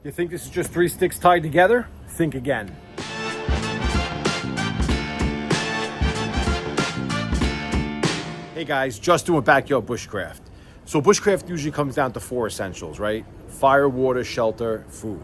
You think this is just 3 sticks tied together? Think again. Hey guys, Justin with Backyard Bushcraft. So bushcraft usually comes down to 4 essentials, right? Fire, water, shelter, food.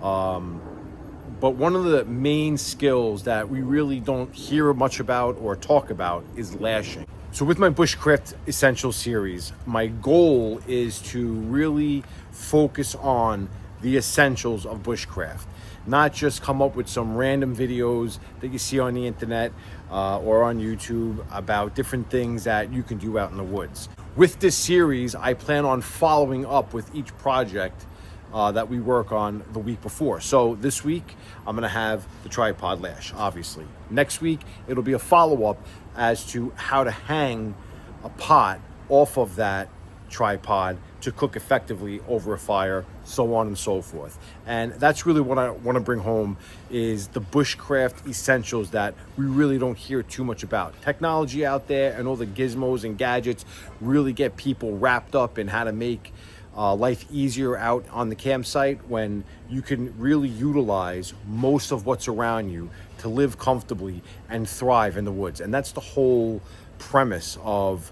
But one of the main skills that we really don't hear much about or talk about is lashing. So with my Bushcraft Essentials series, my goal is to really focus on the essentials of bushcraft, not just come up with some random videos that you see on the internet or on YouTube about different things that you can do out in the woods. With this series, I plan on following up with each project that we work on the week before. So this week, I'm gonna have the tripod lash, obviously. Next week, it'll be a follow-up as to how to hang a pot off of that tripod to cook effectively over a fire, so on and so forth. And that's really what I want to bring home, is the bushcraft essentials that we really don't hear too much about. Technology out there and all the gizmos and gadgets really get people wrapped up in how to make life easier out on the campsite, when you can really utilize most of what's around you to live comfortably and thrive in the woods. And that's the whole premise of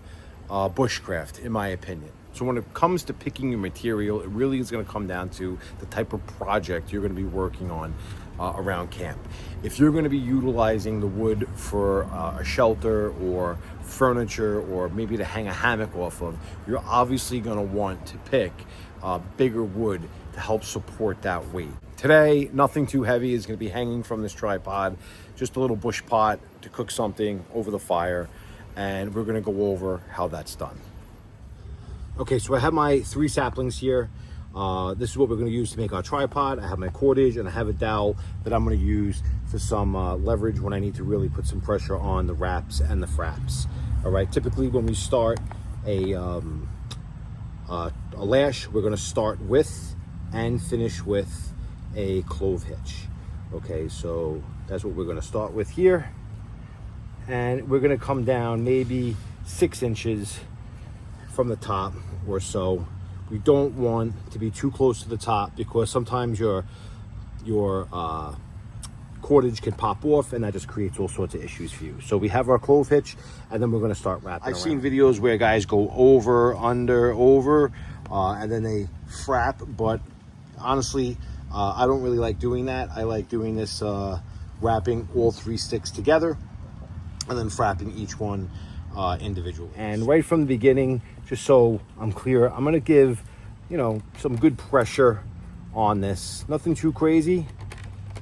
bushcraft, in my opinion. So when it comes to picking your material, it really is going to come down to the type of project you're going to be working on around camp. If you're going to be utilizing the wood for a shelter or furniture, or maybe to hang a hammock off of, you're obviously going to want to pick bigger wood to help support that weight. Today, nothing too heavy is going to be hanging from this tripod, just a little bush pot to cook something over the fire, and we're going to go over how that's done. Okay, so I have my 3 saplings here. This is what we're going to use to make our tripod. I have my cordage and I have a dowel that I'm going to use for some leverage when I need to really put some pressure on the wraps and the fraps. All right, typically when we start a lash, we're going to start with and finish with a clove hitch. Okay, so that's what we're going to start with here. And we're going to come down maybe 6 inches from the top or so. We don't want to be too close to the top, because sometimes your cordage can pop off, and that just creates all sorts of issues for you. So we have our clove hitch, and then we're going to start wrapping. I've seen videos where guys go over, under, over, and then they frap, but honestly, I don't really like doing that. I like doing this, wrapping all 3 sticks together and then frapping each one individually. And right from the beginning, just so I'm clear, I'm gonna give, some good pressure on this. Nothing too crazy.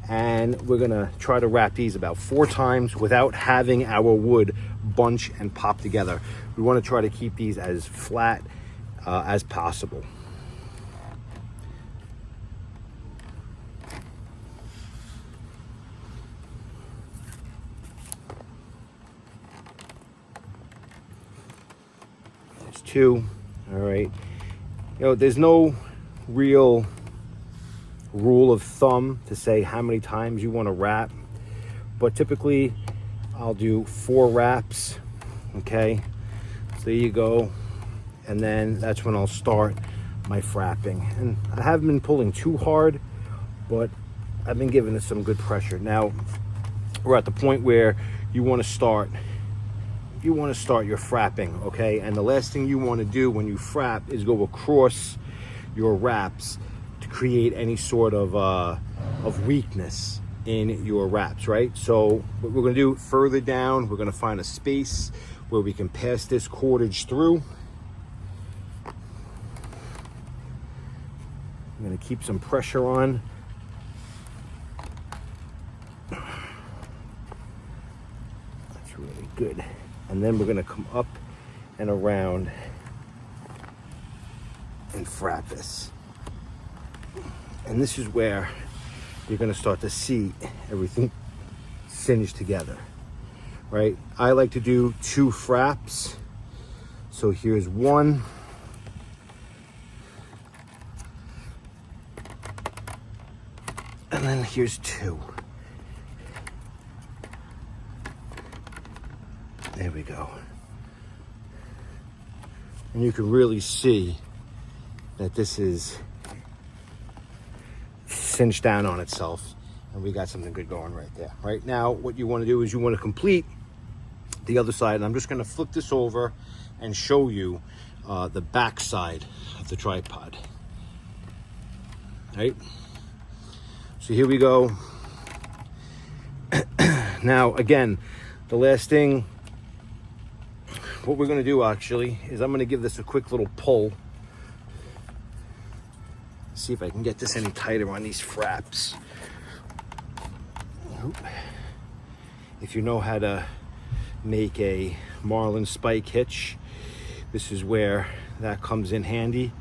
And we're gonna try to wrap these about 4 times without having our wood bunch and pop together. We wanna try to keep these as flat as possible. There's 2. All right. There's no real rule of thumb to say how many times you want to wrap, but typically I'll do 4 wraps. Okay, so there you go. And then that's when I'll start my frapping. And I haven't been pulling too hard, but I've been giving it some good pressure. Now we're at the point where you want to start your frapping, okay? And the last thing you want to do when you frap is go across your wraps to create any sort of weakness in your wraps, right? So what we're going to do further down, we're going to find a space where we can pass this cordage through. I'm going to keep some pressure on. That's really good. And then we're going to come up and around and frap this. And this is where you're going to start to see everything singed together, right? I like to do 2 fraps. So here's 1. And then here's 2. There we go. And you can really see that this is cinch down on itself, and we got something good going right there. Right now, what you want to do is you want to complete the other side, and I'm just going to flip this over and show you the back side of the tripod. Right? So here we go. Now, again, the last thing, what we're going to do actually is I'm going to give this a quick little pull. See if I can get this any tighter on these fraps. If you know how to make a marlin spike hitch, this is where that comes in handy.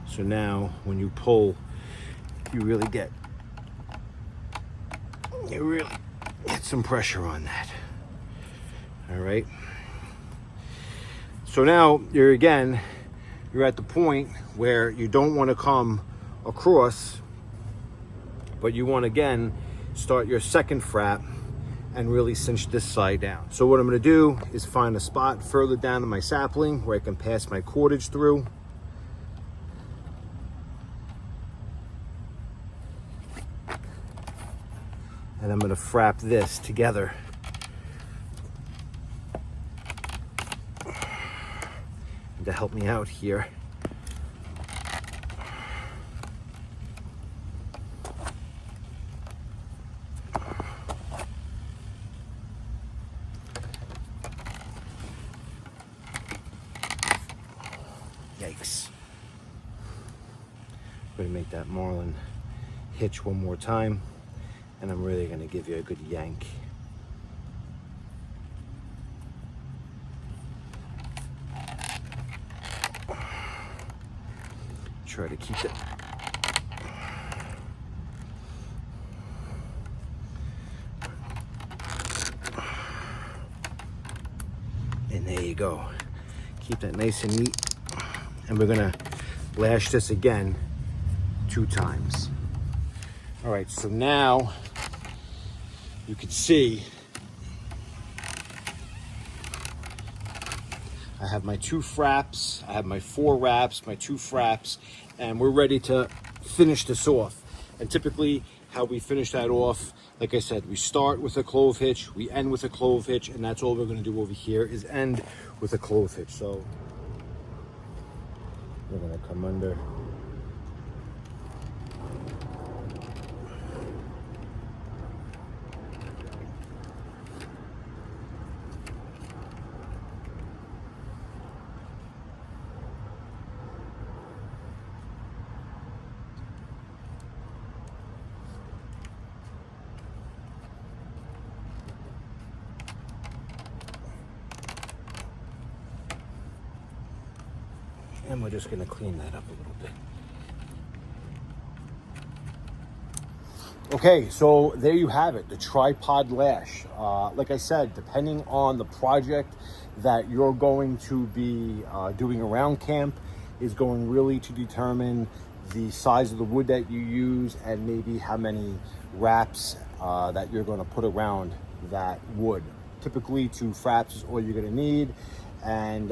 So now when you pull, you really get some pressure on that. All right. So now you're at the point where you don't want to come across, but you want to again start your second frap and really cinch this side down. So what I'm going to do is find a spot further down in my sapling where I can pass my cordage through. And I'm going to frap this together. And to help me out here, yikes. I'm going to make that marlin hitch one more time, and I'm really going to give you a good yank. Try to keep it. And there you go. Keep that nice and neat. And we're going to lash this again 2 times. All right, so now you can see I have my 2 fraps, I have my 4 wraps, my 2 fraps, and we're ready to finish this off. And typically how we finish that off, like I said, we start with a clove hitch, we end with a clove hitch, and that's all we're going to do over here is end with a clove hitch. So we're going to come under. And we're just going to clean that up a little bit. Okay, so there you have it, the tripod lash. Like I said, depending on the project that you're going to be doing around camp is going really to determine the size of the wood that you use and maybe how many wraps that you're going to put around that wood. Typically 2 fraps is all you're going to need. And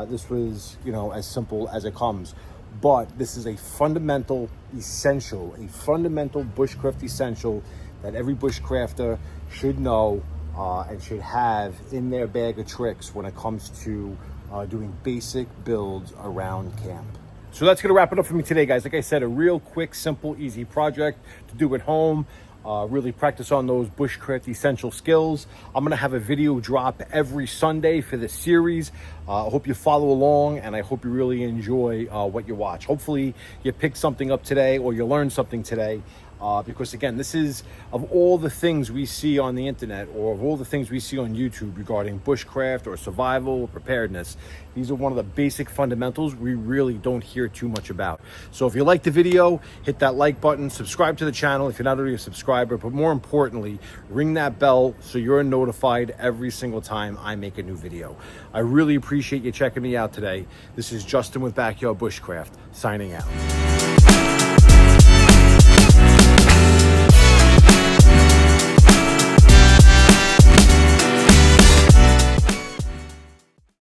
this was, as simple as it comes. But this is a fundamental essential, a fundamental bushcraft essential that every bushcrafter should know and should have in their bag of tricks when it comes to doing basic builds around camp. So that's going to wrap it up for me today, guys. Like I said, a real quick, simple, easy project to do at home. Really practice on those bushcraft essential skills. I'm going to have a video drop every Sunday for this series. I hope you follow along, and I hope you really enjoy what you watch. Hopefully you pick something up today or you learn something today. Because again, this is, of all the things we see on the internet or of all the things we see on YouTube regarding bushcraft or survival or preparedness, these are one of the basic fundamentals we really don't hear too much about. So if you like the video, hit that like button, subscribe to the channel if you're not already a subscriber, but more importantly, ring that bell so you're notified every single time I make a new video. I really appreciate you checking me out today. This is Justin with Backyard Bushcraft, signing out.